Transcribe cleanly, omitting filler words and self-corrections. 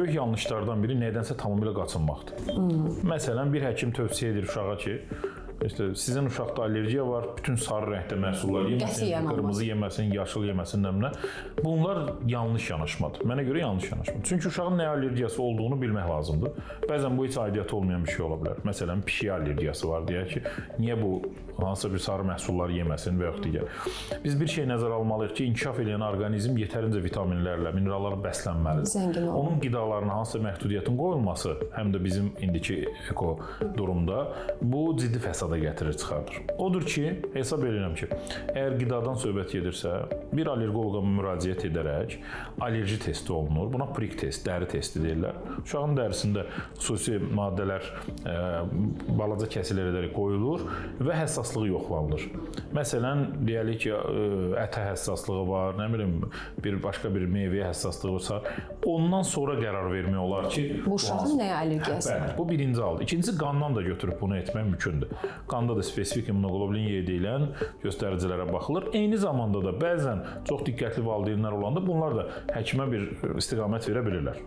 böyük yanlışlardan biri nədənsə tamamilə qaçınmaqdır. Məsələn, bir həkim tövsiyə edir uşağa ki, İşte sizin uşaqda allergiya var, bütün sarı rəngdə məhsullar yeməsin, qırmızı yeməsin, yaşıl yeməsin, nəmlə. Bunlar yanlış yanaşmadır. Mənə görə yanlış yanaşmadır. Çünki uşağın nə allergiyası olduğunu bilmək lazımdır. Bəzən bu heç aidiyyatı olmayan bir şey ola bilər. Məsələn, pişiyə allergiyası var deyək ki, niyə bu hansısa bir sarı məhsullar yeməsin və yaxud digər. Biz bir şey nəzərə almalıyıq ki, inkişaf edən orqanizm yetərincə vitaminlərlə, minerallarla bəslənməlidir. Onun qidalarına hansısa məhdudiyyətin qoyulması, həm də bizim indiki eko durumda bu ciddi fəsada gətirir, çıxardır. Odur ki, hesab edirəm ki, əgər qidadan söhbət gedirsə, bir allergoloqa müraciət edərək allerji testi olunur. Buna prik test, dəri testi deyirlər. Uşağın dərisində xüsusi maddələr balaca kəsilər edərək qoyulur və həssaslığı yoxlanılır. Məsələn, deyəlik ki, ətə həssaslığı var, nə bilim, başqa bir meyvəyə həssaslığı varsa, ondan sonra qərar vermək olar ki, bu uşağın nəyə allergiyası var? Bu birinci haldır. İkincisi, qandan da götürüb bunu etmək mümkündür. Qanda da spesifik immunoqlobulin Y deyilən göstəricilərə baxılır. Eyni zamanda da bəzən çox diqqətli valideynlər olanda bunlar da həkimə bir istiqamət verə bilirlər.